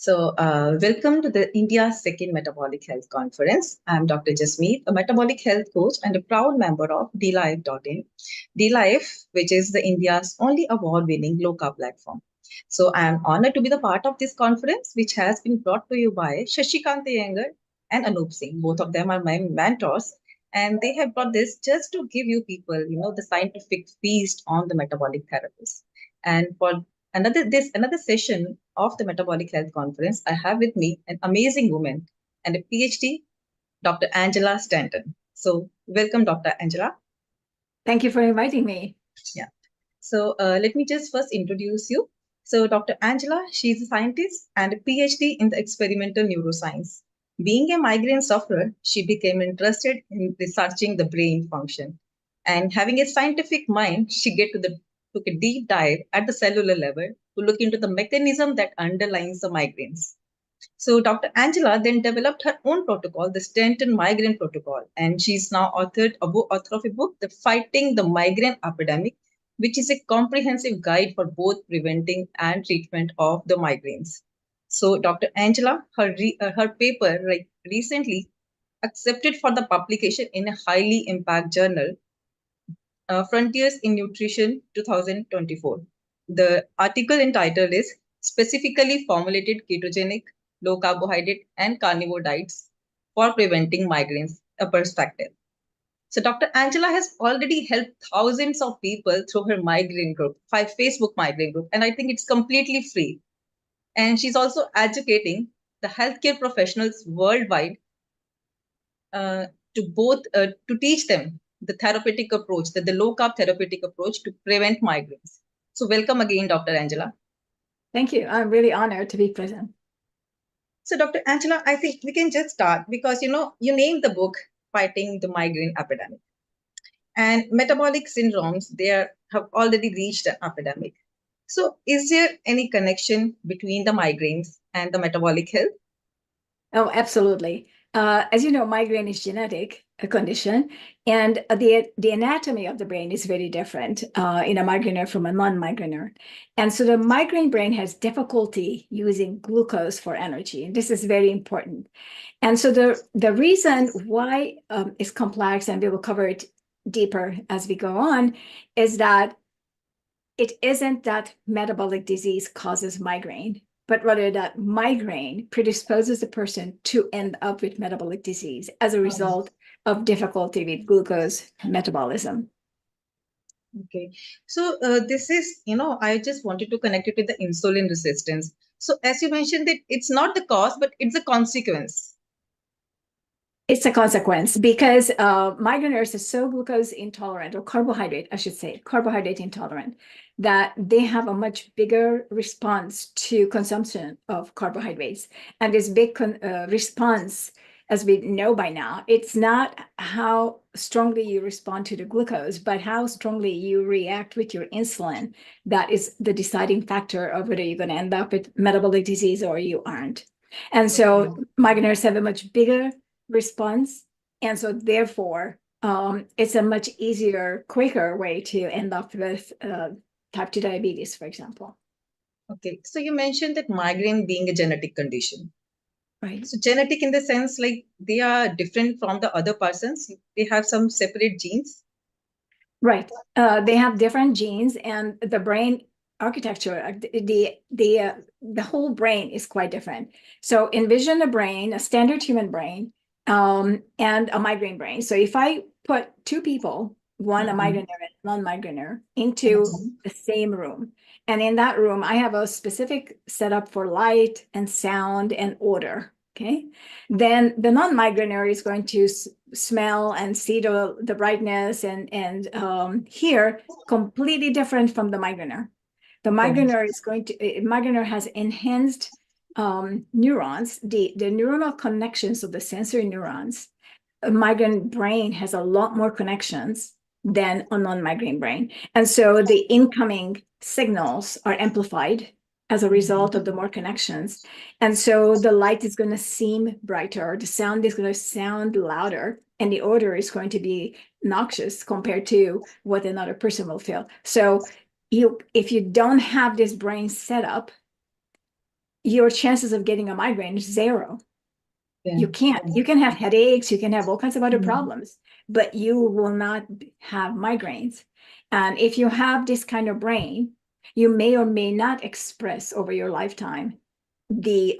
Welcome to the India's second Metabolic Health Conference. I'm Dr. Jasmeet, a metabolic health coach and a proud member of DLife.in. DLife, which is the India's only award-winning low-carb platform. So I'm honored to be the part of this conference, which has been brought to you by Shashikant Iyengar and Anup Singh. Both of them are my mentors, and they have brought this just to give you people, the scientific feast on the metabolic therapies. And for another session of the Metabolic Health Conference, I have with me an amazing woman and a PhD, Dr. Angela Stanton. So welcome, Dr. Angela. Thank you for inviting me. Yeah. Let me just first introduce you. So Dr. Angela, she's a scientist and a PhD in the experimental neuroscience. Being a migraine sufferer, she became interested in researching the brain function. And having a scientific mind, she took a deep dive at the cellular level to look into the mechanism that underlies the migraines. So Dr. Angela then developed her own protocol, the Stanton Migraine Protocol, and she's now author of a book, The Fighting the Migraine Epidemic, which is a comprehensive guide for both preventing and treatment of the migraines. So Dr. Angela, her paper recently accepted for the publication in a highly impact journal, Frontiers in Nutrition 2024. The article entitled is Specifically Formulated Ketogenic, Low Carbohydrate and Carnivore Diets for Preventing Migraines, a Perspective. So Dr. Angela has already helped thousands of people through her migraine group, Facebook migraine group, and I think it's completely free. And she's also educating the healthcare professionals worldwide to teach them the therapeutic approach, the low-carb therapeutic approach to prevent migraines. So welcome again, Dr. Angela. Thank you. I'm really honored to be present. So Dr. Angela, I think we can just start because, you named the book Fighting the Migraine Epidemic. And metabolic syndromes, have already reached an epidemic. So is there any connection between the migraines and the metabolic health? Oh, absolutely. As you know, migraine is genetic a condition, and the anatomy of the brain is very different in a migrainer from a non-migrainer. And so the migraine brain has difficulty using glucose for energy, and this is very important. And so the reason why it's complex, and we will cover it deeper as we go on, is that it isn't that metabolic disease causes migraine, but rather that migraine predisposes the person to end up with metabolic disease as a result of difficulty with glucose metabolism. Okay. So this is, I just wanted to connect it with the insulin resistance. So as you mentioned that it's not the cause, but it's a consequence. It's a consequence because migraineurs are so glucose intolerant, or carbohydrate, I should say, carbohydrate intolerant, that they have a much bigger response to consumption of carbohydrates. And this big response, as we know by now, it's not how strongly you respond to the glucose, but how strongly you react with your insulin. That is the deciding factor of whether you're going to end up with metabolic disease or you aren't. And so migraineurs have a much bigger response, and so therefore it's a much easier, quicker way to end up with type 2 diabetes, for example. Okay, so you mentioned that migraine being a genetic condition, right? So genetic in the sense like they are different from the other persons, they have some separate genes, right? They have different genes, and the brain architecture, the whole brain is quite different. So envision a brain, a standard human brain, and a migraine brain. So if I put two people, one a migrainer and non-migrainer, into the same room, and in that room I have a specific setup for light and sound and order, okay, then the non-migrainer is going to smell and see the brightness and hear completely different from the migrainer. The migrainer has enhanced neurons, the neuronal connections of the sensory neurons. A migraine brain has a lot more connections than a non-migraine brain. And so the incoming signals are amplified as a result of the more connections. And so the light is going to seem brighter, the sound is going to sound louder, and the odor is going to be noxious compared to what another person will feel. So if you don't have this brain set up, your chances of getting a migraine is zero. Yeah. You can't. You can have headaches, you can have all kinds of other Mhm. problems, but you will not have migraines. And if you have this kind of brain, you may or may not express over your lifetime the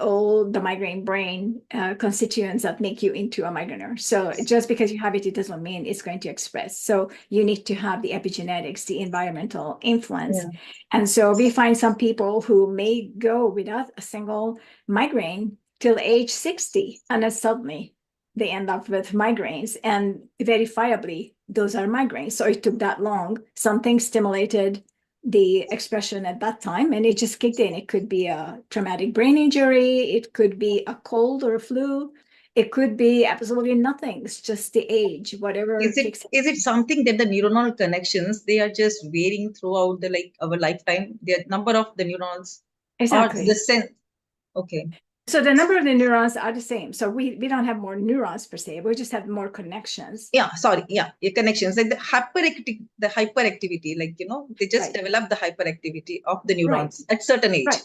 migraine brain constituents that make you into a migrainer. So just because you have it, it doesn't mean it's going to express. So you need to have the epigenetics, the environmental influence. Yeah. And so we find some people who may go without a single migraine till age 60, and then suddenly they end up with migraines, and verifiably those are migraines. So it took that long. Something stimulated the expression at that time, and it just kicked in. It could be a traumatic brain injury, it could be a cold or a flu, it could be absolutely nothing. It's just the age, whatever Is kicks in. it something that the neuronal connections, they are just varying throughout the like our lifetime, the number of the neurons or the Exactly. sense? Okay. So the number of the neurons are the same. So we don't have more neurons per se, we just have more connections. Yeah, sorry. Yeah, your connections, like the hyperactivity, like they just Right. develop the hyperactivity of the Right. neurons at certain age. Right.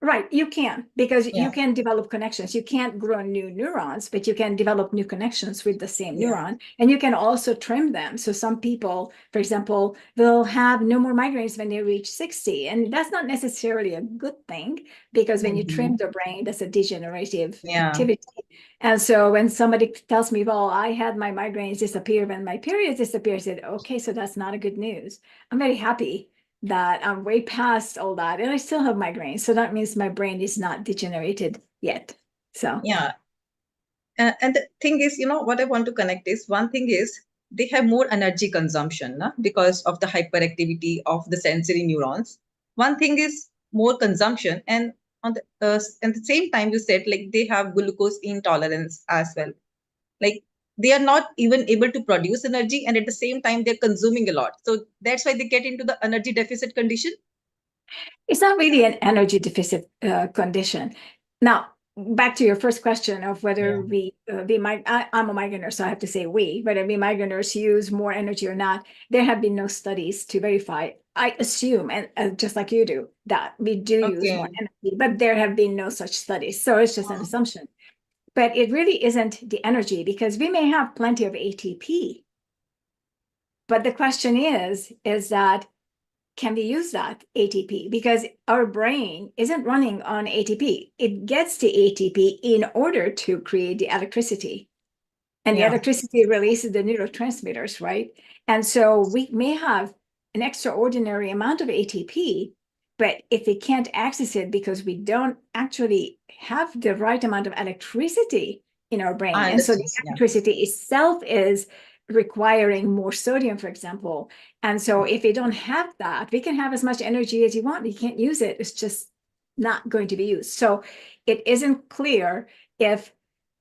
Right, you can, because Yeah. you can develop connections. You can't grow new neurons, but you can develop new connections with the same Yeah. neuron. And you can also trim them. So some people, for example, will have no more migraines when they reach 60. And that's not necessarily a good thing, because when you trim the brain, that's a degenerative Yeah. activity. And so when somebody tells me, well, I had my migraines disappear when my periods disappear, I said, okay, so that's not a good news. I'm very happy that I'm way past all that, and I still have migraines. So that means my brain is not degenerated yet. So Yeah. And the thing is, what I want to connect is, one thing is they have more energy consumption because of the hyperactivity of the sensory neurons. One thing is more consumption, and at the same time, you said like they have glucose intolerance as well. Like they are not even able to produce energy, and at the same time, they're consuming a lot. So that's why they get into the energy deficit condition. it's not really an energy deficit condition. Now, back to your first question of whether I'm a migrainer, so I have to say whether we migraineurs use more energy or not. There have been no studies to verify. I assume, and just like you do, that we do use more Okay. energy, but there have been no such studies. So it's just an assumption. But it really isn't the energy, because we may have plenty of ATP. But the question is that, can we use that ATP? Because our brain isn't running on ATP. It gets the ATP in order to create the electricity. And the Yeah. electricity releases the neurotransmitters, right? And so we may have an extraordinary amount of ATP, but if we can't access it because we don't actually have the right amount of electricity in our brain, I and so the understand. Yeah. electricity itself is requiring more sodium, for example. And so if we don't have that, we can have as much energy as you want. You can't use it. It's just not going to be used. So it isn't clear if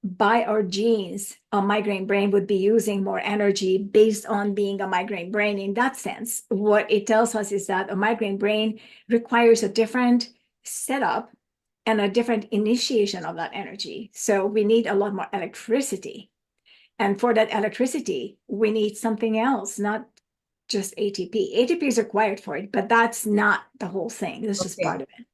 by our genes, a migraine brain would be using more energy based on being a migraine brain in that sense. What it tells us is that a migraine brain requires a different setup and a different initiation of that energy. So we need a lot more electricity. And for that electricity, we need something else, not just ATP. ATP is required for it, but that's not the whole thing. This is just part of it.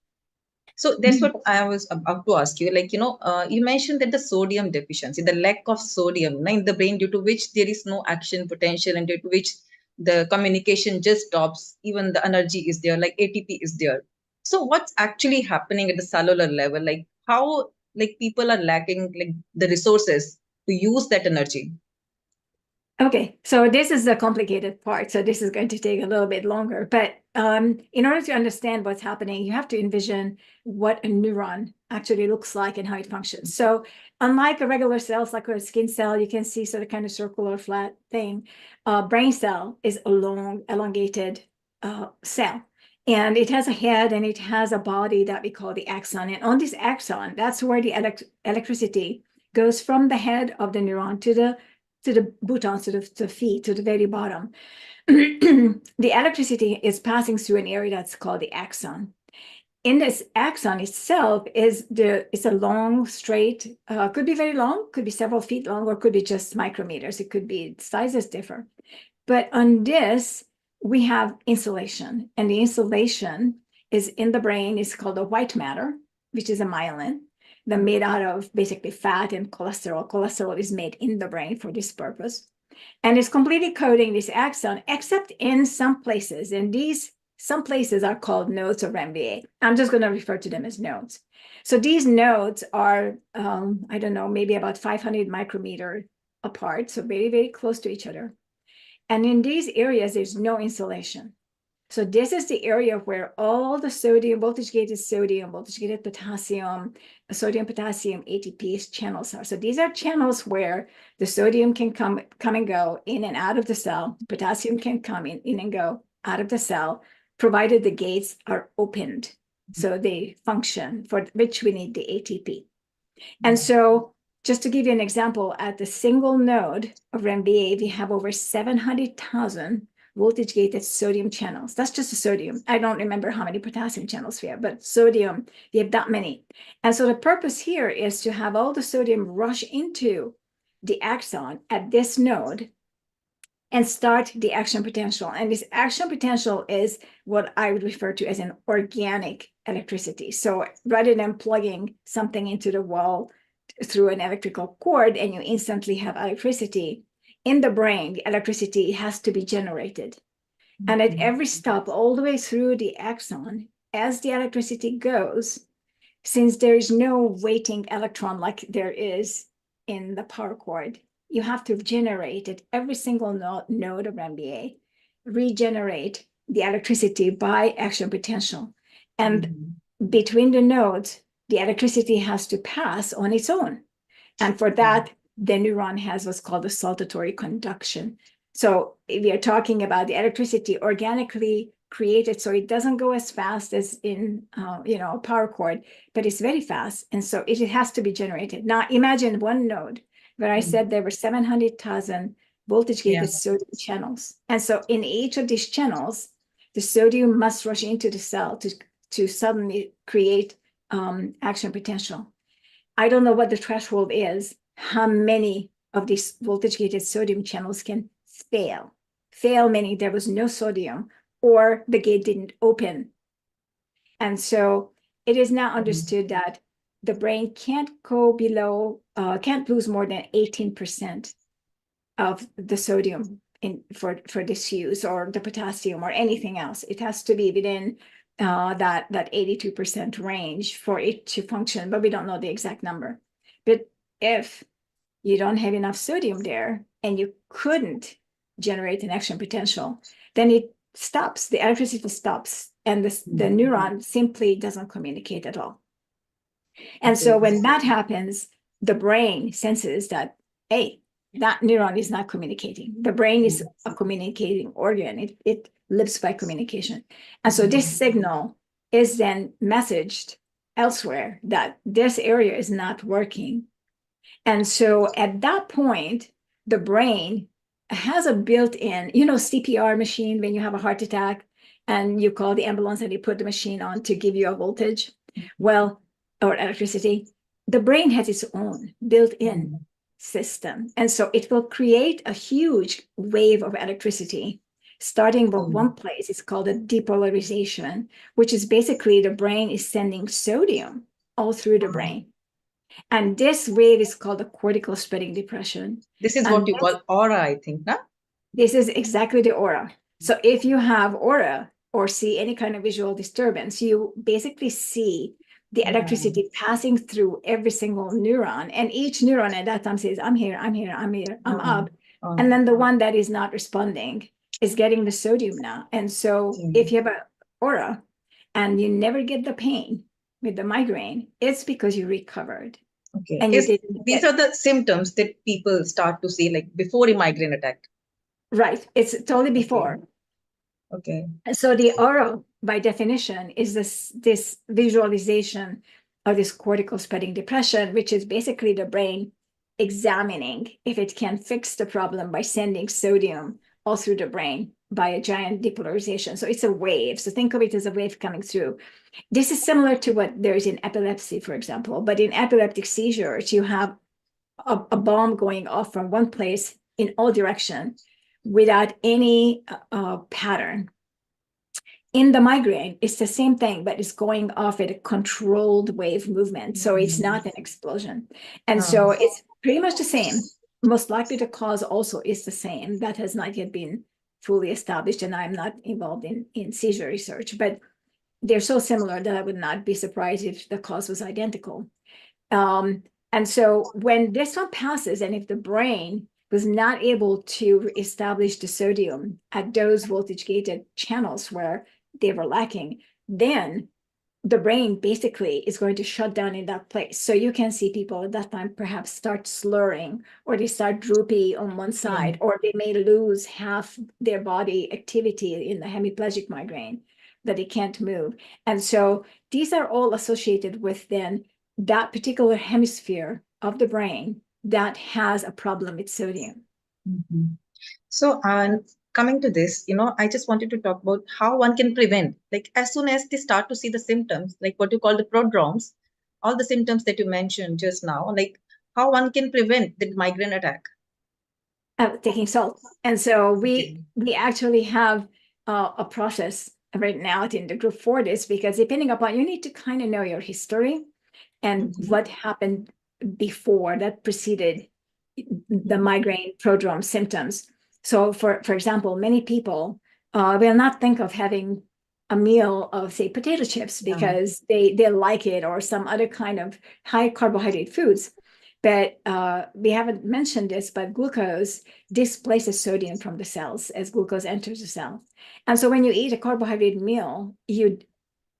So that's what I was about to ask you. Like, you mentioned that the sodium deficiency, the lack of sodium in the brain, due to which there is no action potential, and due to which the communication just stops, even the energy is there, like ATP is there. So what's actually happening at the cellular level? Like how like people are lacking like the resources to use that energy? Okay, so this is the complicated part. So this is going to take a little bit longer. But in order to understand what's happening, you have to envision what a neuron actually looks like and how it functions. So unlike a regular cells, like a skin cell, you can see sort of kind of circular flat thing. Brain cell is a long, elongated cell. And it has a head and it has a body that we call the axon. And on this axon, that's where the electricity goes from the head of the neuron to the boutons, to the feet, to the very bottom. The electricity is passing through an area that's called the axon. In this axon itself it's a long, straight, could be very long, could be several feet long, or could be just micrometers. It could be, sizes differ. But on this, we have insulation, and the insulation is in the brain, is called the white matter. which is a myelin, that made out of basically fat and cholesterol. Cholesterol is made in the brain for this purpose. And it's completely coating this axon, except in some places. And some places are called nodes of MBA. I'm just going to refer to them as nodes. So these nodes are, I don't know, maybe about 500 micrometer apart, so very, very close to each other. And in these areas, there's no insulation. So this is the area where all the sodium, voltage-gated potassium, sodium, potassium, ATPase channels are. So these are channels where the sodium can come and go in and out of the cell. Potassium can come in and go out of the cell, provided the gates are opened. So they function, for which we need the ATP. And so just to give you an example, at the single node of MBA, we have over 700,000 voltage-gated sodium channels. That's just the sodium. I don't remember how many potassium channels we have, but sodium, we have that many. And so the purpose here is to have all the sodium rush into the axon at this node and start the action potential. And this action potential is what I would refer to as an organic electricity. So rather than plugging something into the wall through an electrical cord and you instantly have electricity, in the brain, the electricity has to be generated. And at every stop, all the way through the axon, as the electricity goes, since there is no waiting electron like there is in the power cord, you have to generate at every single node of MBA, regenerate the electricity by action potential. And between the nodes, the electricity has to pass on its own. And for that, the neuron has what's called a saltatory conduction. So we are talking about the electricity organically created, so it doesn't go as fast as in a power cord, but it's very fast, and so it has to be generated. Now imagine one node where I said there were 700,000 voltage-gated sodium channels, and so in each of these channels, the sodium must rush into the cell to suddenly create action potential. I don't know what the threshold is, how many of these voltage-gated sodium channels can fail. Fail meaning there was no sodium or the gate didn't open. And so it is now understood that the brain can't go below, can't lose more than 18% of the sodium for this use, or the potassium or anything else. It has to be within that 82% range for it to function, but we don't know the exact number. But if you don't have enough sodium there and you couldn't generate an action potential, then it stops, the electricity stops, and the neuron simply doesn't communicate at all. And so when that happens, the brain senses that, hey, that neuron is not communicating. The brain is a communicating organ. It lives by communication. And so this signal is then messaged elsewhere that this area is not working. And so at that point, the brain has a built-in, CPR machine when you have a heart attack and you call the ambulance and you put the machine on to give you a voltage, or electricity. The brain has its own built-in system. And so it will create a huge wave of electricity starting with one place. It's called a depolarization, which is basically the brain is sending sodium all through the brain. And this wave is called a cortical spreading depression. This is what you call aura, I think, no? This is exactly the aura. So if you have aura or see any kind of visual disturbance, you basically see the electricity passing through every single neuron. And each neuron at that time says, I'm here, I'm here, I'm here, I'm up. And then the one that is not responding is getting the sodium now. And so if you have an aura and you never get the pain with the migraine, it's because you recovered. Okay. And these are the symptoms that people start to see like before a migraine attack. Right. It's totally before. Okay. So the aura, by definition, is this visualization of this cortical spreading depression, which is basically the brain examining if it can fix the problem by sending sodium all through the brain by a giant depolarization. So it's a wave. So think of it as a wave coming through. This is similar to what there is in epilepsy, for example. But in epileptic seizures, you have a bomb going off from one place in all directions without any pattern. in the migraine, it's the same thing, but it's going off at a controlled wave movement. So it's not an explosion. And so it's pretty much the same. Most likely the cause also is the same. That has not yet been fully established, and I'm not involved in seizure research, but they're so similar that I would not be surprised if the cause was identical. And so when this one passes, and if the brain was not able to establish the sodium at those voltage gated channels where they were lacking, then the brain basically is going to shut down in that place. So you can see people at that time perhaps start slurring, or they start droopy on one side, or they may lose half their body activity in the hemiplegic migraine, that they can't move. And so these are all associated with then that particular hemisphere of the brain that has a problem with sodium. So, coming to this, I just wanted to talk about how one can prevent, like as soon as they start to see the symptoms, like what you call the prodromes, all the symptoms that you mentioned just now, like how one can prevent the migraine attack. Taking salt. And so we actually have a process right now in the group for this, because depending upon, you need to kind of know your history and what happened before that preceded the migraine prodrome symptoms. So for example, many people will not think of having a meal of, say, potato chips because they like it, or some other kind of high carbohydrate foods. But we haven't mentioned this, but glucose displaces sodium from the cells as glucose enters the cell. And so when you eat a carbohydrate meal, you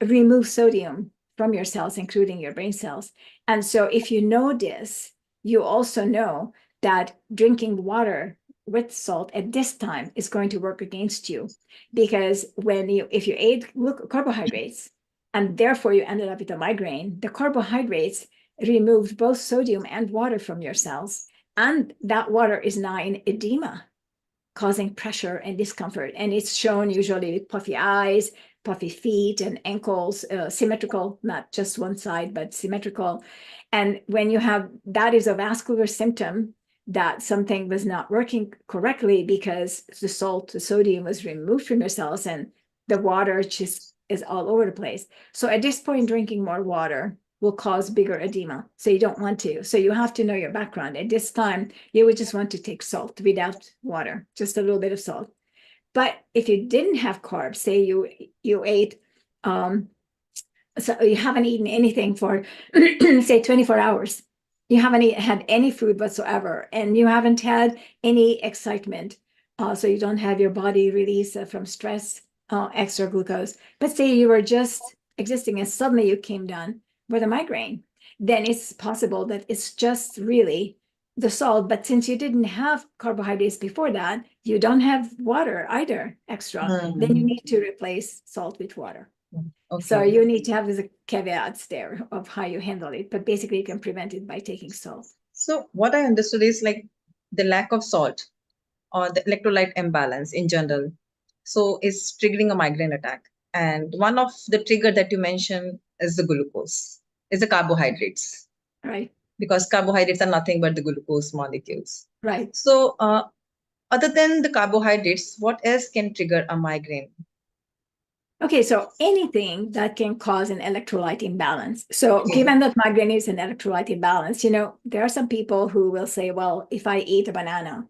remove sodium from your cells, including your brain cells. And so if you know this, you also know that drinking water with salt at this time is going to work against you, because if you ate carbohydrates and therefore you ended up with a migraine, the carbohydrates removed both sodium and water from your cells, and that water is now in edema, causing pressure and discomfort. And it's shown usually with puffy eyes, puffy feet and ankles, symmetrical, not just one side, but symmetrical. And when you have, that is a vascular symptom that something was not working correctly, because the sodium was removed from your cells, and the water just is all over the place. So at this point, drinking more water will cause bigger edema. So you don't want to. So you have to know your background. At this time, you would just want to take salt without water, just a little bit of salt. But if you didn't have carbs, say you ate, so you haven't eaten anything for, say, 24 hours, you haven't had any food whatsoever, and you haven't had any excitement, so you don't have your body release from stress extra glucose. But say you were just existing and suddenly you came down with a migraine, then it's possible that it's just really the salt. But since you didn't have carbohydrates before that, you don't have water either extra, then you need to replace salt with water. So you need to have these caveats there of how you handle it, but basically you can prevent it by taking salt. So what I understood is like the lack of salt or the electrolyte imbalance in general, so is triggering a migraine attack. And one of the trigger that you mentioned is the glucose, is the carbohydrates. Right. Because carbohydrates are nothing but the glucose molecules. Right. So other than the carbohydrates, what else can trigger a migraine? Okay, so anything that can cause an electrolyte imbalance. So given that migraine is an electrolyte imbalance, there are some people who will say, well, if I eat a banana,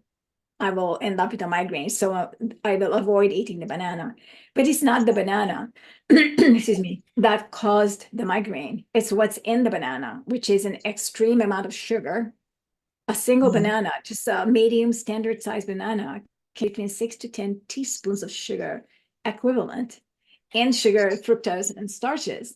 I will end up with a migraine, so I will avoid eating the banana. But it's not the banana, excuse me, that caused the migraine. It's what's in the banana, which is an extreme amount of sugar. A single banana, just a medium standard size banana, between 6 to 10 teaspoons of sugar equivalent, and sugar, fructose, and starches,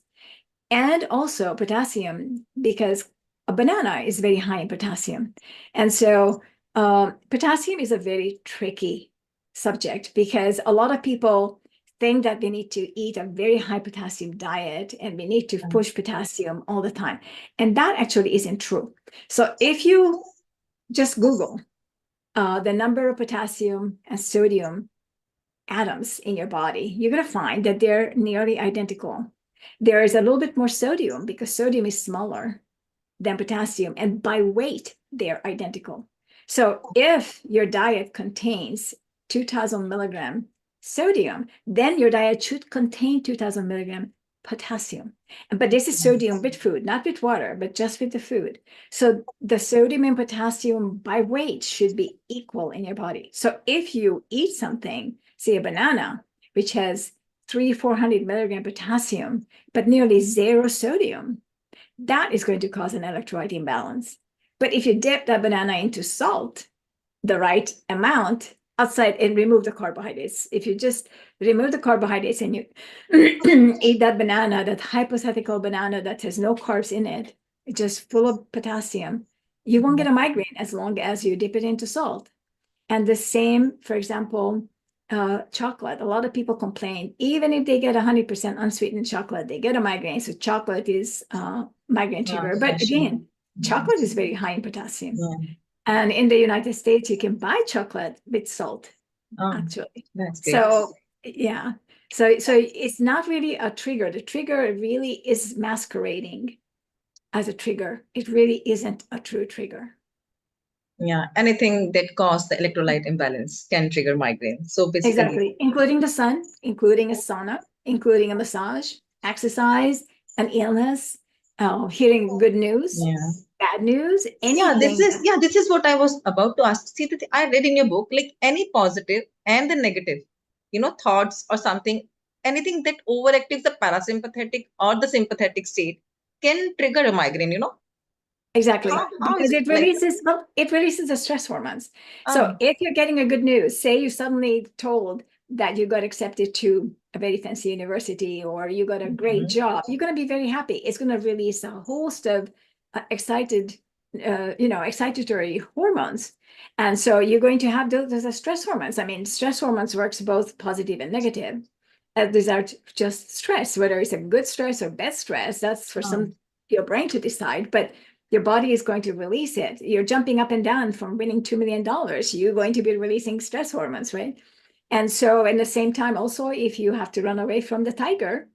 and also potassium, because a banana is very high in potassium. And so potassium is a very tricky subject, because a lot of people think that they need to eat a very high potassium diet and we need to push potassium all the time. And that actually isn't true. So if you just Google the number of potassium and sodium atoms in your body, you're going to find that they're nearly identical. There is a little bit more sodium because sodium is smaller than potassium, and by weight, they're identical. So if your diet contains 2,000 milligram sodium, then your diet should contain 2000 milligram potassium. But this is sodium with food, not with water, but just with the food. So the sodium and potassium by weight should be equal in your body. So if you eat something, say a banana, which has 400 milligram potassium, but nearly zero sodium, that is going to cause an electrolyte imbalance. But if you dip that banana into salt, the right amount outside and remove the carbohydrates. If you just remove the carbohydrates and you eat that banana, that hypothetical banana that has no carbs in it, just full of potassium, you won't get a migraine as long as you dip it into salt. And the same, for example, chocolate. A lot of people complain, even if they get 100% unsweetened chocolate, they get a migraine. So chocolate is migraine trigger. But again, chocolate is very high in potassium. Yeah. And in the United States, you can buy chocolate with salt, actually. That's great. So, yeah. So it's not really a trigger. The trigger really is masquerading as a trigger. It really isn't a true trigger. Yeah, anything that causes the electrolyte imbalance can trigger migraine. So basically, exactly, including the sun, including a sauna, including a massage, exercise, an illness, hearing good news, bad news, anything. This is what I was about to ask. See, I read in your book, like any positive and the negative, thoughts or something, anything that overactives the parasympathetic or the sympathetic state can trigger a migraine, Exactly, How because is it releases the stress hormones. So if you're getting a good news, say you suddenly told that you got accepted to a very fancy university or you got a great job, you're going to be very happy. It's going to release a host of excitatory hormones. And so you're going to have those stress hormones. I mean, stress hormones works both positive and negative. These are just stress, whether it's a good stress or bad stress, that's for your brain to decide. But your body is going to release it. You're jumping up and down from winning $2 million. You're going to be releasing stress hormones, right? And so at the same time, also, if you have to run away from the tiger,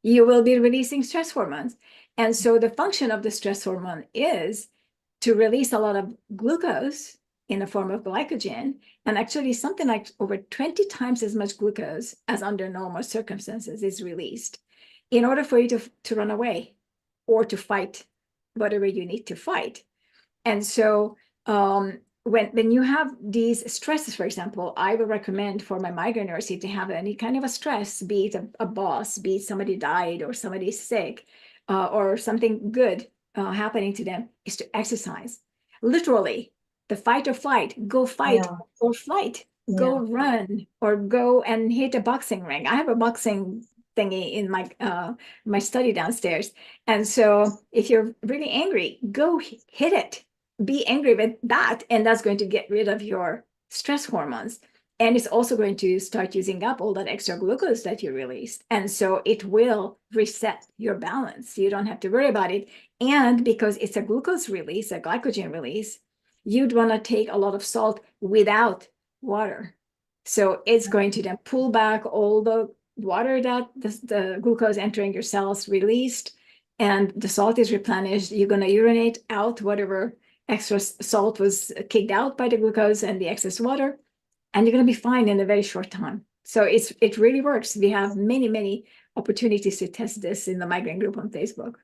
you will be releasing stress hormones. And so the function of the stress hormone is to release a lot of glucose in the form of glycogen, and actually something like over 20 times as much glucose as under normal circumstances is released in order for you to run away or to fight whatever you need to fight. And so when you have these stresses, for example, I would recommend for my migraine nurse, if they have any kind of a stress, be it a boss, be it somebody died or somebody's sick, or something good happening to them, is to exercise. Literally, the fight or flight, go fight or flight, go run or go and hit a boxing ring. I have a boxing thingy in my study downstairs. And so if you're really angry, go hit it. Be angry with that, and that's going to get rid of your stress hormones. And it's also going to start using up all that extra glucose that you released. And so it will reset your balance. You don't have to worry about it. And because it's a glucose release, a glycogen release, you'd want to take a lot of salt without water. So it's going to then pull back all the water that the glucose entering your cells released, and the salt is replenished. You're going to urinate out whatever extra salt was kicked out by the glucose and the excess water, and you're going to be fine in a very short time. So it really works. We have many opportunities to test this in the migraine group on Facebook.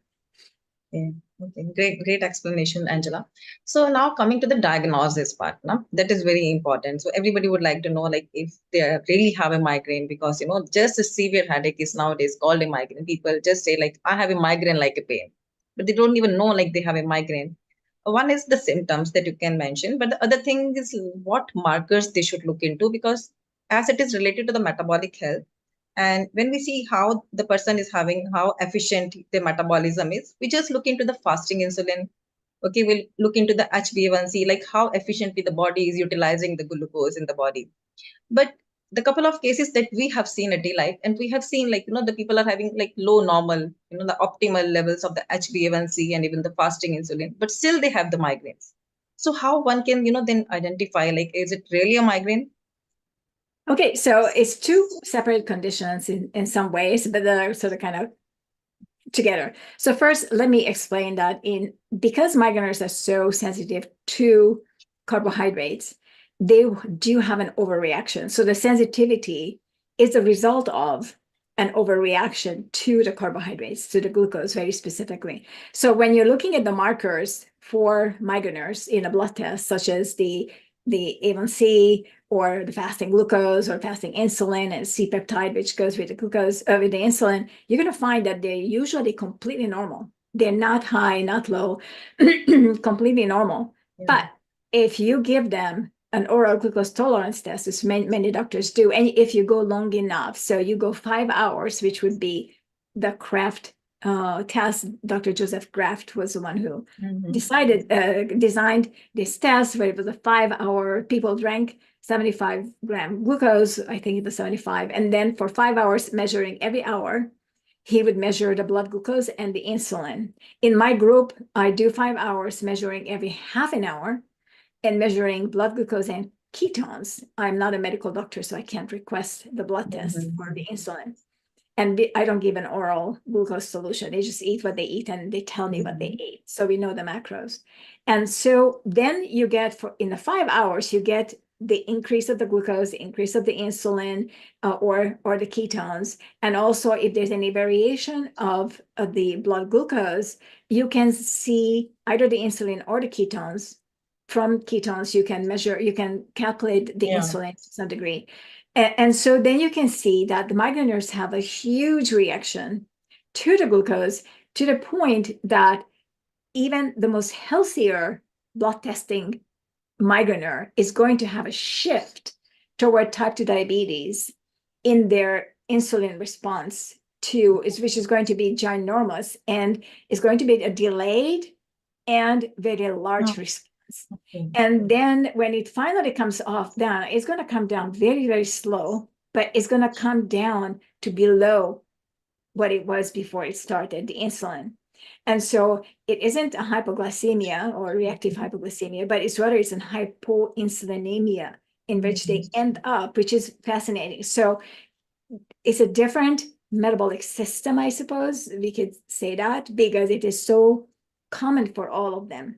Okay, great explanation, Angela. So now coming to the diagnosis part, that is very important. So everybody would like to know, like, if they really have a migraine, because just a severe headache is nowadays called a migraine. People just say, like, I have a migraine like a pain, but they don't even know, like, they have a migraine. One is the symptoms that you can mention, but the other thing is what markers they should look into, because as it is related to the metabolic health, and when we see how the person is having, how efficient the metabolism is, we just look into the fasting insulin. Okay, we'll look into the HbA1c, like how efficiently the body is utilizing the glucose in the body. But the couple of cases that we have seen at daylight, and we have seen, like, the people are having like low normal, the optimal levels of the HbA1c and even the fasting insulin, but still they have the migraines. So how one can, then identify, like, is it really a migraine? Okay, so it's two separate conditions in some ways, but they're sort of kind of together. So first, let me explain that because migraineurs are so sensitive to carbohydrates, they do have an overreaction. So the sensitivity is a result of an overreaction to the carbohydrates, to the glucose very specifically. So when you're looking at the markers for migraineurs in a blood test, such as the A1C or the fasting glucose or fasting insulin and C-peptide, which goes with the glucose, with the insulin, you're going to find that they're usually completely normal. They're not high, not low, completely normal. Yeah. But if you give them an oral glucose tolerance test, as many doctors do, and if you go long enough, so you go 5 hours, which would be the Kraft test. Dr. Joseph Kraft was the one who designed this test, where it was a 5-hour, people drank 75-gram glucose, I think it was 75, and then for 5 hours, measuring every hour, he would measure the blood glucose and the insulin. In my group, I do 5 hours, measuring every half an hour, and measuring blood glucose and ketones. I'm not a medical doctor, so I can't request the blood test or the insulin. And I don't give an oral glucose solution. They just eat what they eat and they tell me what they ate. So we know the macros. And so then you get, in the 5 hours, you get the increase of the glucose, the increase of the insulin, or the ketones. And also, if there's any variation of the blood glucose, you can see either the insulin or the ketones. From ketones, you can measure, you can calculate the insulin to some degree. And so then you can see that the migraineurs have a huge reaction to the glucose, to the point that even the most healthier blood testing migraineur is going to have a shift toward type 2 diabetes in their insulin response which is going to be ginormous, and is going to be a delayed and very large response. Okay. And then when it finally comes off down, it's going to come down very, very slow, but it's going to come down to below what it was before it started, the insulin. And so it isn't a hypoglycemia or reactive hypoglycemia, but it's rather an hypoinsulinemia in which they end up, which is fascinating. So it's a different metabolic system, I suppose we could say that, because it is so common for all of them.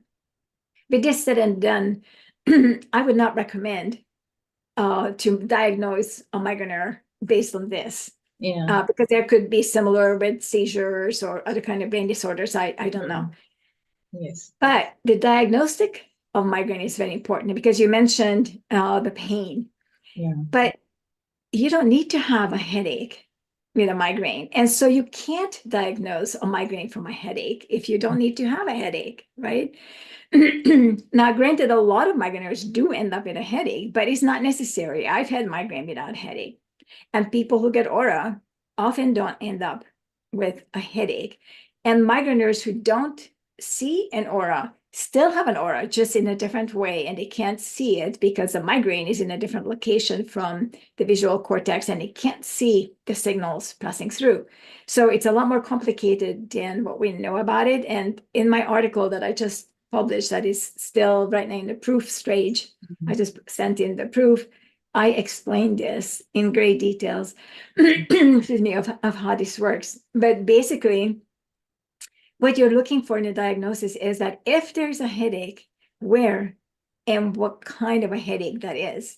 With this said and done, I would not recommend to diagnose a migraineur based on this. Yeah. Because there could be similar with seizures or other kind of brain disorders. I don't know. Yes. But the diagnostic of migraine is very important, because you mentioned the pain. Yeah. But you don't need to have a headache with a migraine. And so you can't diagnose a migraine from a headache if you don't need to have a headache, right? Now, granted, a lot of migraineurs do end up with a headache, but it's not necessary. I've had migraine without headache. And people who get aura often don't end up with a headache. And migraineurs who don't see an aura still have an aura, just in a different way, and they can't see it because the migraine is in a different location from the visual cortex, and they can't see the signals passing through. So it's a lot more complicated than what we know about it. And in my article that I just published, that is still right now in the proof stage, I just sent in the proof, I explained this in great details, excuse me, of how this works. But basically, what you're looking for in a diagnosis is that if there's a headache, where and what kind of a headache that is.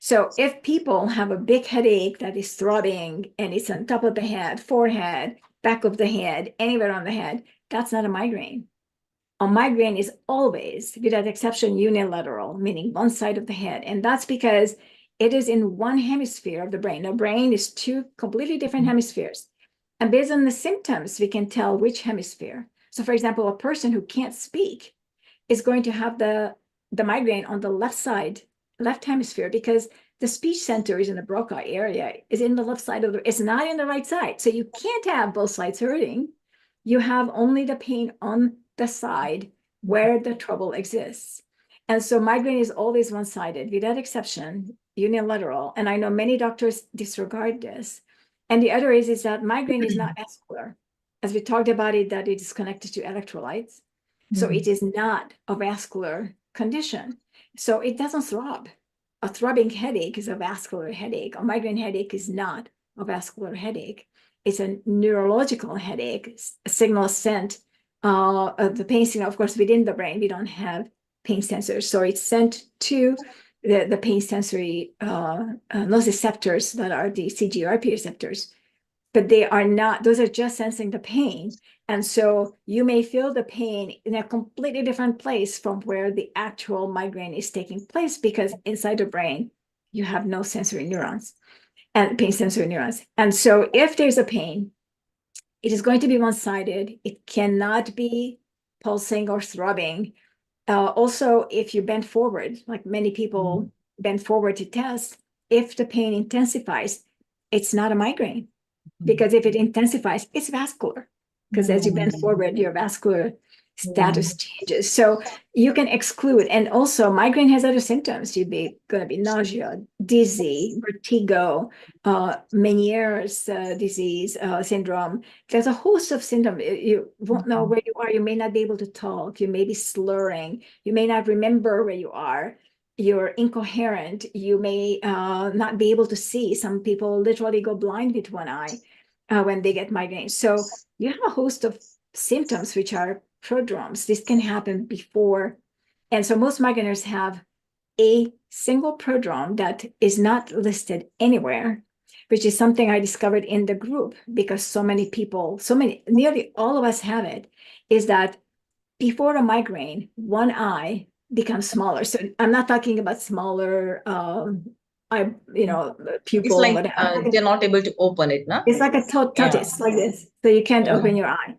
So if people have a big headache that is throbbing and it's on top of the head, forehead, back of the head, anywhere on the head, that's not a migraine. A migraine is always, without exception, unilateral, meaning one side of the head. And that's because it is in one hemisphere of the brain. The brain is two completely different hemispheres. And based on the symptoms, we can tell which hemisphere. So for example, a person who can't speak is going to have the migraine on the left side, left hemisphere, because the speech center is in the Broca area, is in the left side of it's not in the right side. So you can't have both sides hurting. You have only the pain on the side where the trouble exists. And so migraine is always one-sided, without exception, unilateral. And I know many doctors disregard this. And the other is that migraine is not vascular. As we talked about it, that it is connected to electrolytes. So it is not a vascular condition. So it doesn't throb. A throbbing headache is a vascular headache. A migraine headache is not a vascular headache. It's a neurological headache, a signal sent, the pain signal, of course, within the brain. We don't have pain sensors. So it's sent to the pain sensory nociceptors that are the CGRP receptors, but they are not, those are just sensing the pain. And so you may feel the pain in a completely different place from where the actual migraine is taking place, because inside the brain, you have no sensory neurons and pain sensory neurons. And so if there's a pain, it is going to be one-sided. It cannot be pulsing or throbbing. Also, if you bend forward, like many people bend forward to test, if the pain intensifies, it's not a migraine. Because if it intensifies, it's vascular. Because as you bend forward, your vascular status changes. So you can exclude. And also, migraine has other symptoms. You'd be going to be nausea, dizzy, vertigo, Meniere's disease syndrome. There's a host of symptoms. You won't know where you are. You may not be able to talk. You may be slurring. You may not remember where you are. You're incoherent. You may not be able to see. Some people literally go blind with one eye when they get migraines. So you have a host of symptoms which are prodromes. This can happen before. And so most migraineurs have a single prodrome that is not listed anywhere, which is something I discovered in the group, because so many people, nearly all of us have it, is that before a migraine, one eye becomes smaller. So I'm not talking about smaller It's pupil, like whatever. they're not able to open it, na? It's like a tortoise, like this. So you can't open your eye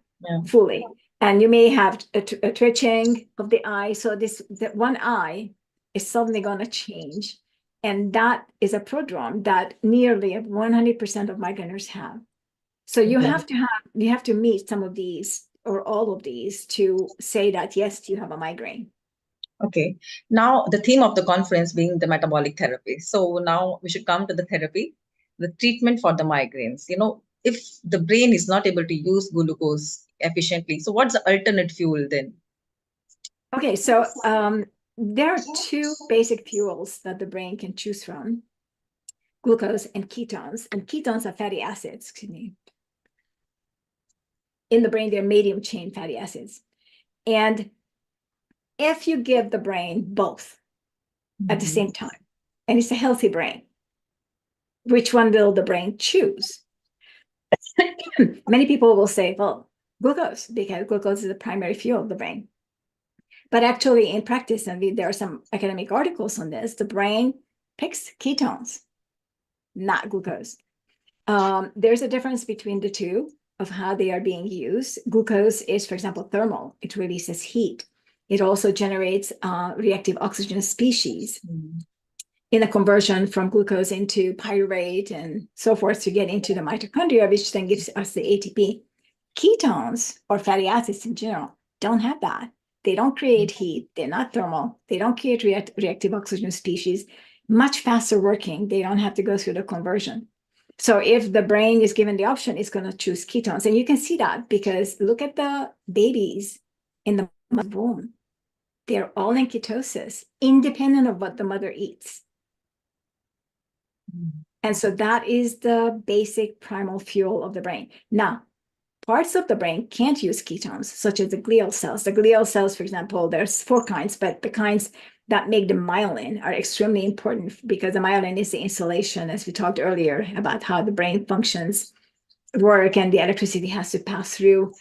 fully. And you may have a twitching of the eye. So that one eye is suddenly going to change. And that is a prodrome that nearly 100% of migraineurs have. So you have to meet some of these or all of these to say that, yes, you have a migraine. Okay. Now, the theme of the conference being the metabolic therapy. So now we should come to the therapy, the treatment for the migraines. If the brain is not able to use glucose efficiently, so what's the alternate fuel then? Okay, so there are two basic fuels that the brain can choose from: glucose and ketones. And ketones are fatty acids, excuse me. In the brain, they're medium chain fatty acids. And if you give the brain both at the same time, and it's a healthy brain, which one will the brain choose? Many people will say, well, glucose, because glucose is the primary fuel of the brain. But actually, in practice, and there are some academic articles on this, the brain picks ketones, not glucose. There's a difference between the two of how they are being used. Glucose is, for example, thermal. It releases heat. It also generates reactive oxygen species in a conversion from glucose into pyruvate and so forth to get into the mitochondria, which then gives us the ATP. Ketones, or fatty acids in general, don't have that. They don't create heat. They're not thermal. They don't create reactive oxygen species. Much faster working. They don't have to go through the conversion. So if the brain is given the option, it's going to choose ketones. And you can see that because look at the babies in the mother's womb. They're all in ketosis, independent of what the mother eats. And so that is the basic primal fuel of the brain. Now, parts of the brain can't use ketones, such as the glial cells. The glial cells, for example, there's 4 kinds, but the kinds that make the myelin are extremely important because the myelin is the insulation, as we talked earlier, about how the brain functions, work, and the electricity has to pass through.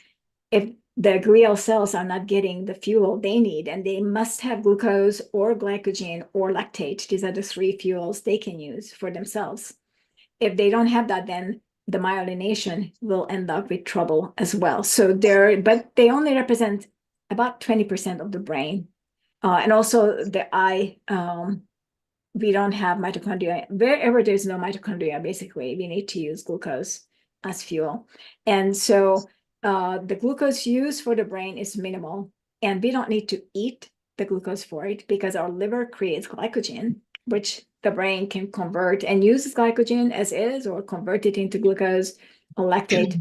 If the glial cells are not getting the fuel they need, and they must have glucose or glycogen or lactate. These are the 3 fuels they can use for themselves. If they don't have that, then the myelination will end up with trouble as well. So but they only represent about 20% of the brain. And also the eye, we don't have mitochondria. Wherever there's no mitochondria, basically, we need to use glucose as fuel. And so the glucose used for the brain is minimal, and we don't need to eat the glucose for it because our liver creates glycogen, which the brain can convert and uses glycogen as is, or convert it into glucose or lactate,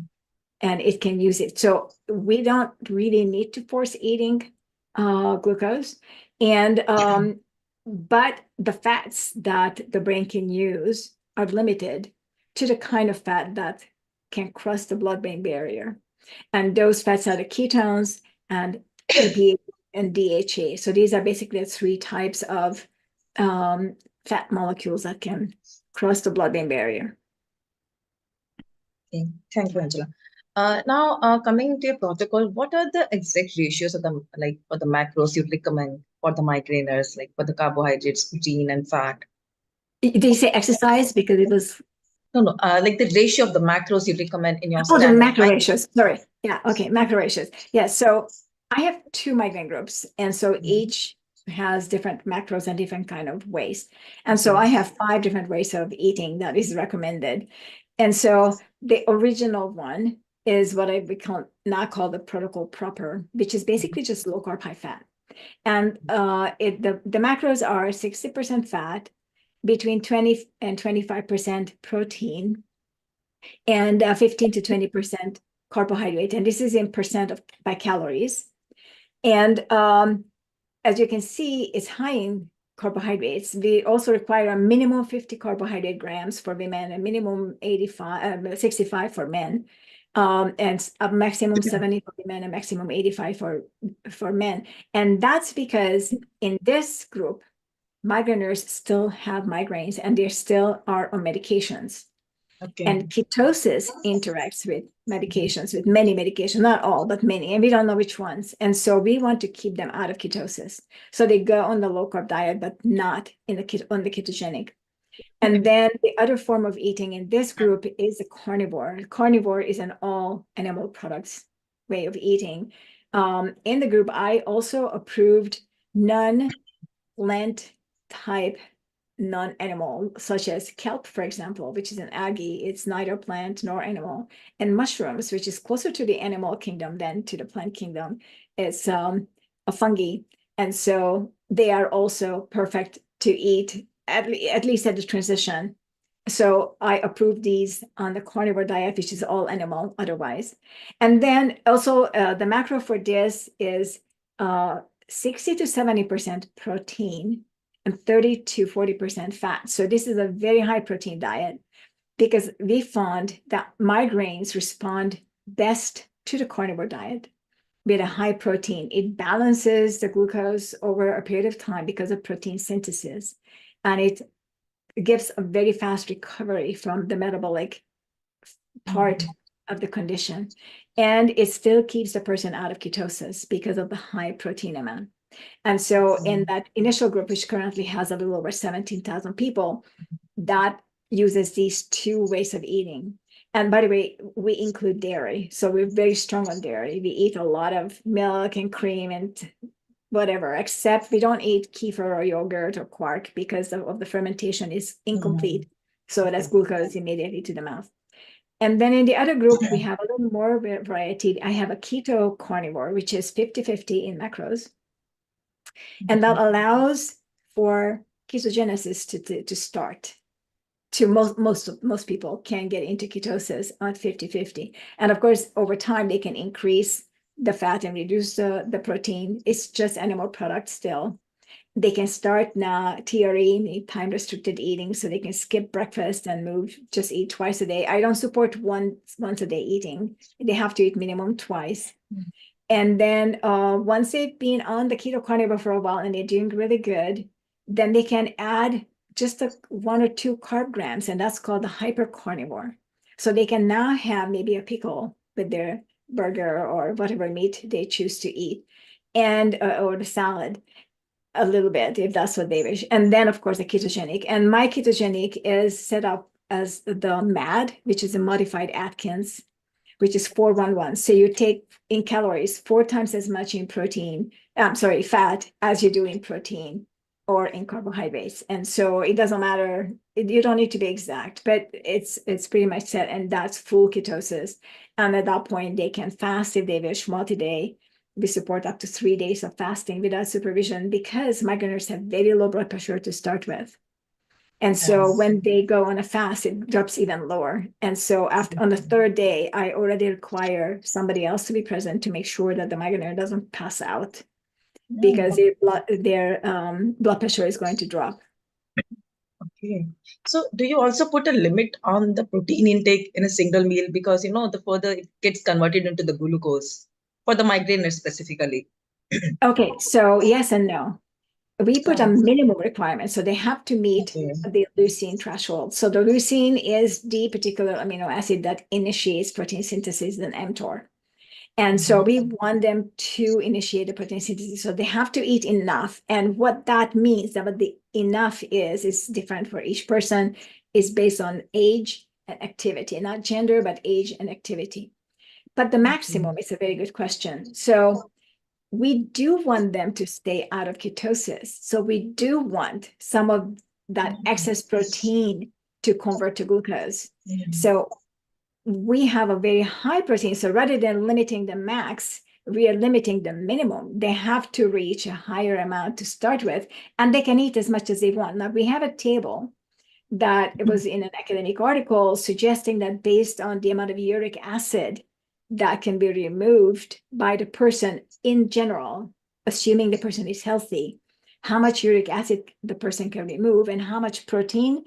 and it can use it. So we don't really need to force eating glucose. And but the fats that the brain can use are limited to the kind of fat that can cross the blood-brain barrier. And those fats are the ketones and EPA and DHA. So these are basically the 3 types of fat molecules that can cross the blood-brain barrier. Okay. Thank you, Angela. Now, coming to your protocol, what are the exact ratios of the for the macros you'd recommend for the migraineurs, like for the carbohydrates, protein, and fat? Did you say exercise? Because it was No, like the ratio of the macros you recommend in your the standard. macro ratios. Sorry. Yeah. Okay. Macro ratios. Yeah. So I have 2 migraine groups, and so each has different macros and different kind of ways. And so I have 5 different ways of eating that is recommended. And so the original one is what I now call the protocol proper, which is basically just low carb, high fat. And the macros are 60% fat, between 20 and 25% protein, and 15 to 20% carbohydrate. And this is in percent by calories. And as you can see, it's high in carbohydrates. We also require a minimum 50 carbohydrate grams for women, a minimum 65 for men, and a maximum 70 for women, a maximum 85 for men. And that's because in this group, migraineurs still have migraines and they still are on medications. Okay. And ketosis interacts with medications, with many medications, not all, but many, and we don't know which ones. And so we want to keep them out of ketosis. So they go on the low carb diet, but not on the ketogenic. And then the other form of eating in this group is the carnivore. Carnivore is an all animal products way of eating. In the group, I also approved non-plant type non-animal, such as kelp, for example, which is an algae. It's neither plant nor animal. And mushrooms, which is closer to the animal kingdom than to the plant kingdom, is a fungi. And so they are also perfect to eat, at least at the transition. So I approve these on the carnivore diet, which is all animal otherwise. And then also the macro for this is 60 to 70% protein and 30 to 40% fat. So this is a very high protein diet because we found that migraines respond best to the carnivore diet with a high protein. It balances the glucose over a period of time because of protein synthesis. And it gives a very fast recovery from the metabolic part of the condition. And it still keeps the person out of ketosis because of the high protein amount. And so in that initial group, which currently has a little over 17,000 people, that uses these 2 ways of eating. And by the way, we include dairy. So we're very strong on dairy. We eat a lot of milk and cream and whatever, except we don't eat kefir or yogurt or quark because of the fermentation is incomplete. So that's glucose immediately to the mouth. And then in the other group, we have a little more variety. I have a keto carnivore, which is 50-50 in macros. And that allows for ketogenesis to start. To most people can get into ketosis at 50-50. And of course, over time, they can increase the fat and reduce the protein. It's just animal product still. They can start now TRE, time restricted eating, so they can skip breakfast and just eat twice a day. I don't support once a day eating. They have to eat minimum twice. And then once they've been on the keto carnivore for a while and they're doing really good, then they can add just 1 or 2 carb grams, and that's called the hypercarnivore. So they can now have maybe a pickle with their burger or whatever meat they choose to eat, and or the salad a little bit if that's what they wish. And then of course a ketogenic. And my ketogenic is set up as the MAD, which is a modified Atkins, which is 4-1-1. So you take in calories 4 times as much in fat as you do in protein or in carbohydrates. And so it doesn't matter, you don't need to be exact, but it's pretty much set, and that's full ketosis. And at that point, they can fast if they wish, multi-day. We support up to 3 days of fasting without supervision because migraineurs have very low blood pressure to start with. And so when they go on a fast, it drops even lower. And so on the 3rd day, I already require somebody else to be present to make sure that the migraineur doesn't pass out because their blood pressure is going to drop. Okay. So do you also put a limit on the protein intake in a single meal? Because, the further it gets converted into the glucose for the migraineur specifically. Okay, so yes and no. We put a minimum requirement, so they have to meet Okay. the leucine threshold. So the leucine is the particular amino acid that initiates protein synthesis in mTOR. And so we want them to initiate the protein synthesis. So they have to eat enough. And what that means, that what the enough is different for each person, is based on age and activity, not gender, but age and activity. But the maximum is a very good question. So we do want them to stay out of ketosis. So we do want some of that excess protein to convert to glucose. So we have a very high protein. So rather than limiting the max, we are limiting the minimum. They have to reach a higher amount to start with, and they can eat as much as they want. Now, we have a table that it was in an academic article suggesting that based on the amount of uric acid that can be removed by the person in general, assuming the person is healthy, how much uric acid the person can remove and how much protein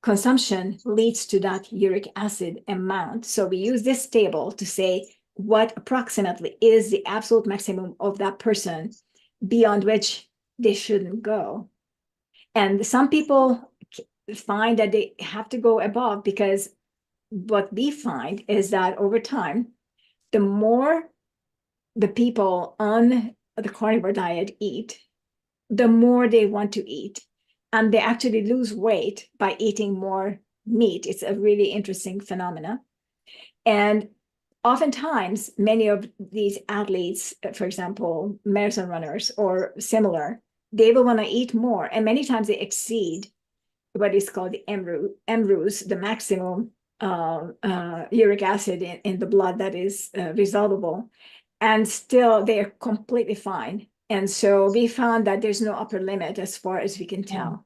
consumption leads to that uric acid amount. So we use this table to say what approximately is the absolute maximum of that person beyond which they shouldn't go. And some people find that they have to go above, because what we find is that over time, the more the people on the carnivore diet eat, the more they want to eat. And they actually lose weight by eating more meat. It's a really interesting phenomena. And oftentimes, many of these athletes, for example, marathon runners or similar, they will want to eat more. And many times they exceed what is called the MRUs, the maximum uric acid in the blood that is resolvable. And still, they're completely fine. And so we found that there's no upper limit as far as we can tell.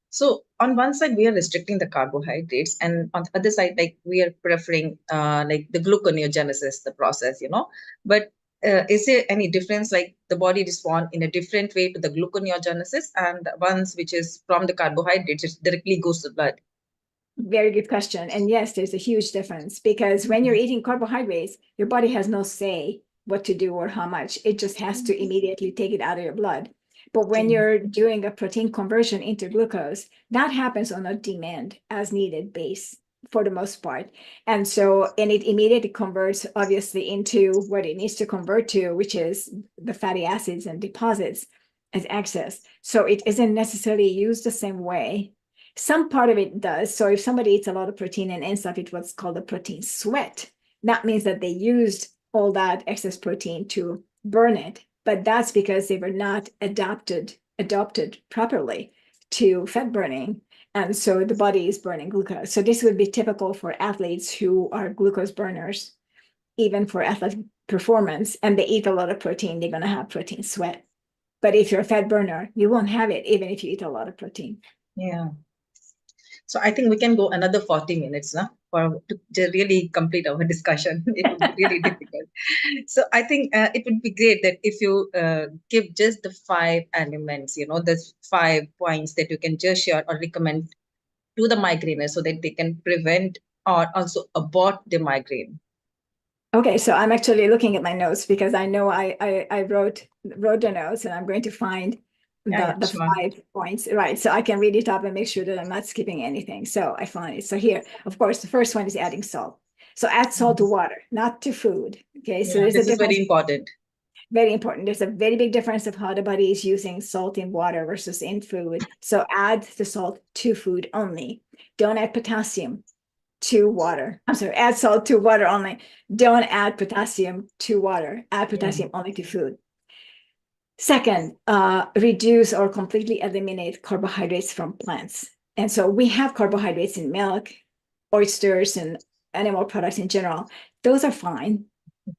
So on one side, we are restricting the carbohydrates, and on the other side, like we are preferring like the gluconeogenesis, the process, But is there any difference, like the body respond in a different way to the gluconeogenesis, and the ones which is from the carbohydrates, it directly goes to blood? Very good question. And yes, there's a huge difference, because when you're eating carbohydrates, your body has no say what to do or how much. It just has to immediately take it out of your blood. But when you're doing a protein conversion into glucose, that happens on a demand as needed base for the most part. And it immediately converts obviously into what it needs to convert to, which is the fatty acids and deposits as excess. So it isn't necessarily used the same way. Some part of it does. So if somebody eats a lot of protein and ends up with what's called a protein sweat, that means that they used all that excess protein to burn it. But that's because they were not adopted properly to fat burning. And so the body is burning glucose. So this would be typical for athletes who are glucose burners, even for athletic performance, and they eat a lot of protein, they're going to have protein sweat. But if you're a fat burner, you won't have it, even if you eat a lot of protein. Yeah. So I think we can go another 40 minutes now to really complete our discussion. It would be really difficult. So I think it would be great that if you give just the 5 elements, the 5 points that you can just share or recommend to the migraineur so that they can prevent or also abort the migraine. Okay, so I'm actually looking at my notes because I know I wrote the notes, and I'm going to find the Sure. 5 points, right? So I can read it up and make sure that I'm not skipping anything. So I find it. So here, of course, the first one is adding salt. So add salt to water, not to food. Okay, so there's this a is very difference. important. Very important. There's a very big difference of how the body is using salt in water versus in food. So add the salt to food only. Don't add potassium to water. I'm sorry, add salt to water only. Don't add potassium to water. Add potassium only to food. Second, reduce or completely eliminate carbohydrates from plants. And so we have carbohydrates in milk, oysters, and animal products in general. Those are fine.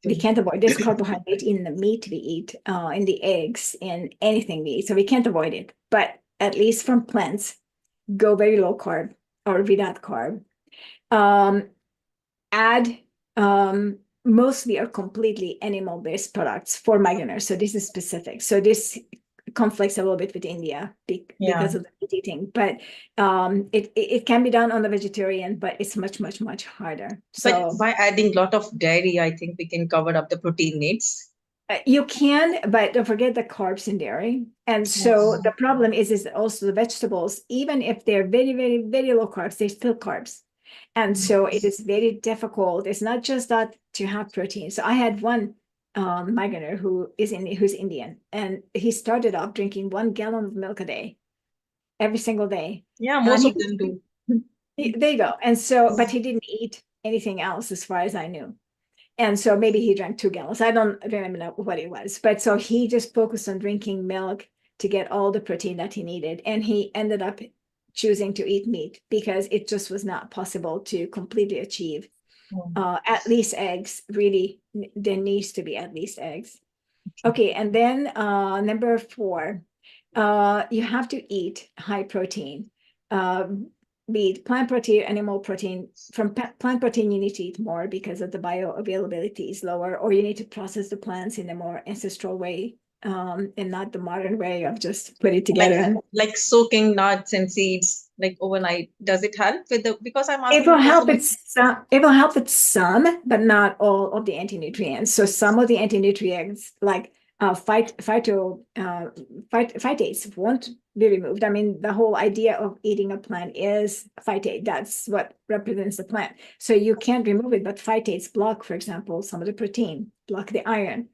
We can't avoid this carbohydrate in the meat we eat, in the eggs, in anything we eat. So we can't avoid it. But at least from plants, go very low carb or without carb. Add mostly or completely animal-based products for migraineurs. So this is specific. So this conflicts a little bit with India because of the meat eating. But it can be done on the vegetarian, but it's much, much, much harder. So but by adding a lot of dairy, I think we can cover up the protein needs. You can, but don't forget the carbs in dairy. And so the problem is also the vegetables, even if they're very, very, very low carbs, they're still carbs. And so it is very difficult. It's not just that to have protein. So I had one migrainer who's Indian, and he started off drinking 1 gallon of milk a day, every single day. Yeah, most of them do. There you go. And so, but he didn't eat anything else as far as I knew. And so maybe he drank 2 gallons. I don't remember what it was. But so he just focused on drinking milk to get all the protein that he needed. And he ended up choosing to eat meat because it just was not possible to completely achieve at least eggs. Really, there needs to be at least eggs. Okay, and then number 4, you have to eat high protein. Be it plant protein, animal protein. From plant protein, you need to eat more because of the bioavailability is lower, or you need to process the plants in a more ancestral way, and not the modern way of just put it together. Like soaking nuts and seeds like overnight. Does it help with the, because I'm asking. It will help with some, but not all of the anti-nutrients. So some of the anti-nutrients, like phytates, won't be removed. I mean, the whole idea of eating a plant is phytate. That's what represents the plant. So you can't remove it, but phytates block, for example, some of the protein, block the iron.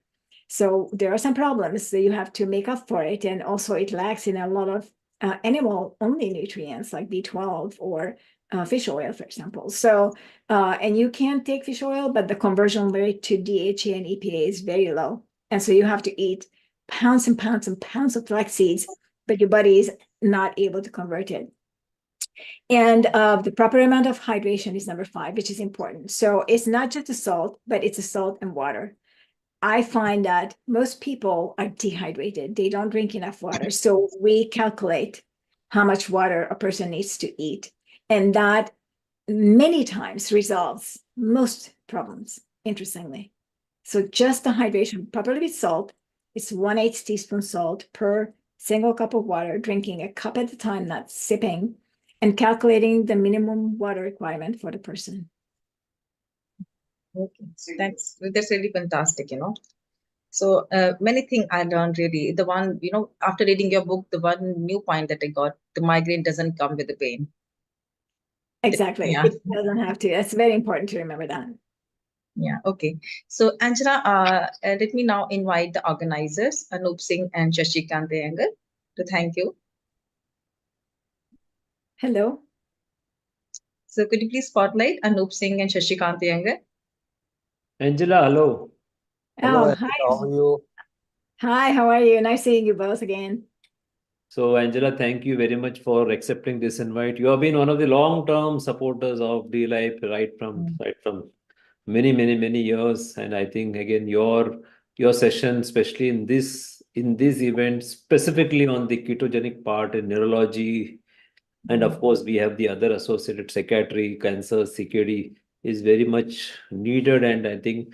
So there are some problems that you have to make up for it. And also it lacks in a lot of animal-only nutrients like B12 or fish oil, for example. So, and you can take fish oil, but the conversion rate to DHA and EPA is very low. And so you have to eat pounds and pounds and pounds of flax seeds, but your body is not able to convert it. And the proper amount of hydration is number 5, which is important. So it's not just the salt, but it's the salt and water. I find that most people are dehydrated. They don't drink enough water. So we calculate how much water a person needs to eat. And that many times resolves most problems, interestingly. So just the hydration properly with salt, it's 1/8 teaspoon salt per single cup of water, drinking a cup at a time, not sipping, and calculating the minimum water requirement for the person. Okay, that's really fantastic, So many things I learned really. The one, after reading your book, the one new point that I got, the migraine doesn't come with the pain. Exactly. Yeah. It doesn't have to. That's very important to remember that. Yeah, okay. So Angela, let me now invite the organizers, Anup Singh and Shashikant Iyengar, to thank you. Hello. So could you please spotlight Anup Singh and Shashikant Iyengar? Angela, hello. Hello, Oh, hi. how are you? Hi, how are you? Nice seeing you both again. So, Angela, thank you very much for accepting this invite. You have been one of the long-term supporters of D-Life right from many, many, many years. And I think again your session, especially in this event, specifically on the ketogenic part in neurology, and of course we have the other associated psychiatry, cancer, CKD, is very much needed. And I think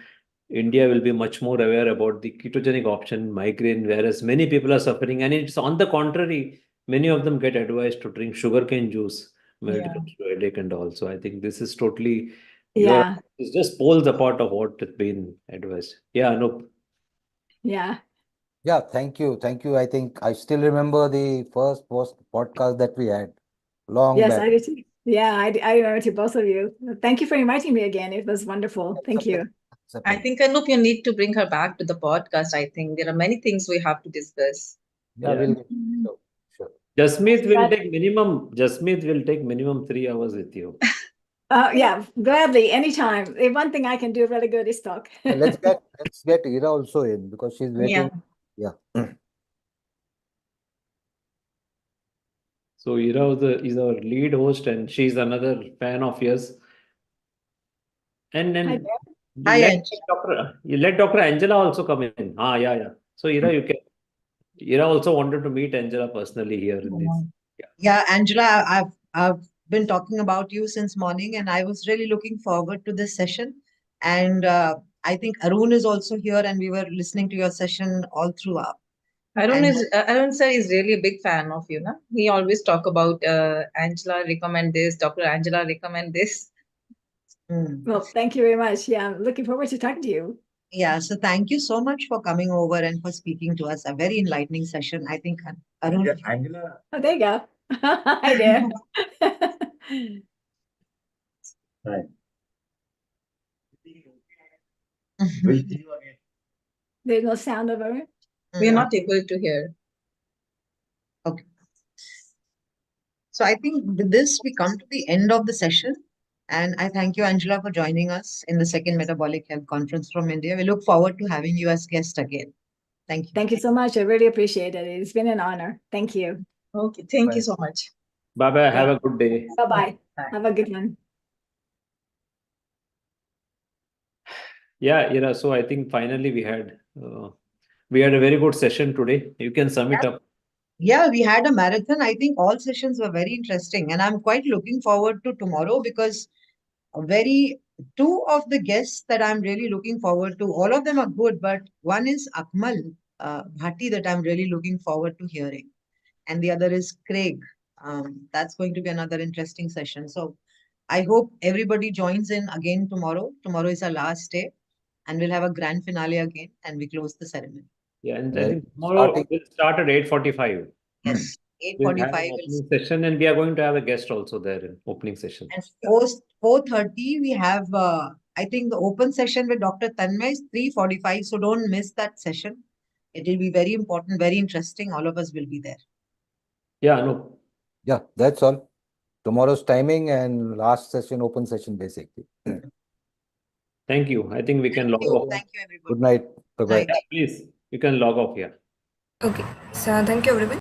India will be much more aware about the ketogenic option, migraine, whereas many people are suffering. And it's on the contrary, many of them get advised to drink sugarcane juice when it comes to headache and all. So I think this is totally, it's just poles apart of what has been advised. Yeah, no. Yeah. Yeah, thank you. Thank you. I think I still remember the first podcast that we had long Yes, back. I do too. Yeah, I remember to both of you. Thank you for inviting me again. It was wonderful. Thank you. I think, Anup, you need to bring her back to the podcast. I think there are many things we have to discuss. Yeah, we'll get sure. Jasmeet will take minimum 3 hours with you. Yeah, gladly, anytime. One thing I can do really good is talk. Let's get Ira also in because she's waiting. Yeah. So Ira is our lead host, and she's another fan of yours. And then you let Dr. Angela also come in. Yeah. So Ira, Ira also wanted to meet Angela personally here in this. Yeah, Angela, I've been talking about you since morning, and I was really looking forward to this session. And I think Arun is also here, and we were listening to your session all throughout. Arun sir is really a big fan of you, na? He always talk about Angela recommend this, Dr. Angela recommend this. Well, thank you very much. Yeah, I'm looking forward to talking to you. Yeah, so thank you so much for coming over and for speaking to us. A very enlightening session. I think Arun. Yeah, Angela. Oh, there you go. Hi there. Right. We'll see you again. There's no sound over it. We are Mm. not able to hear. Okay. So I think with this, we come to the end of the session. And I thank you, Angela, for joining us in the second Metabolic Health Conference from India. We look forward to having you as guest again. Thank you. Thank you so much. I really appreciate it. It's been an honor. Thank you. Okay, thank you Bye. so much. Bye-bye. Have a good day. Bye-bye. Bye. Have a good one. Yeah, so I think finally we had a very good session today. You can sum it up. Yeah, we had a marathon. I think all sessions were very interesting. And I'm quite looking forward to tomorrow because two of the guests that I'm really looking forward to, all of them are good, but one is Akmal Bhatti that I'm really looking forward to hearing. And the other is Craig. That's going to be another interesting session. So I hope everybody joins in again tomorrow. Tomorrow is our last day, and we'll have a grand finale again, and we close the ceremony. Yeah, and I Right. think tomorrow Starting- we'll start at 8:45. Yes, We'll have 8:45 an will opening session, and we are going to have a guest also there in opening session. and post 4:30 we have I think the open session with Dr. Tanmay is 3:45. So don't miss that session. It will be very important, very interesting. All of us will be there. Yeah, no. Yeah, that's all. Tomorrow's timing and last session, open session, basically. Thank you. I think we can log off. Thank you, everybody. Good night. Bye-bye. Night. Please, you can log off here. Okay, so thank you everyone.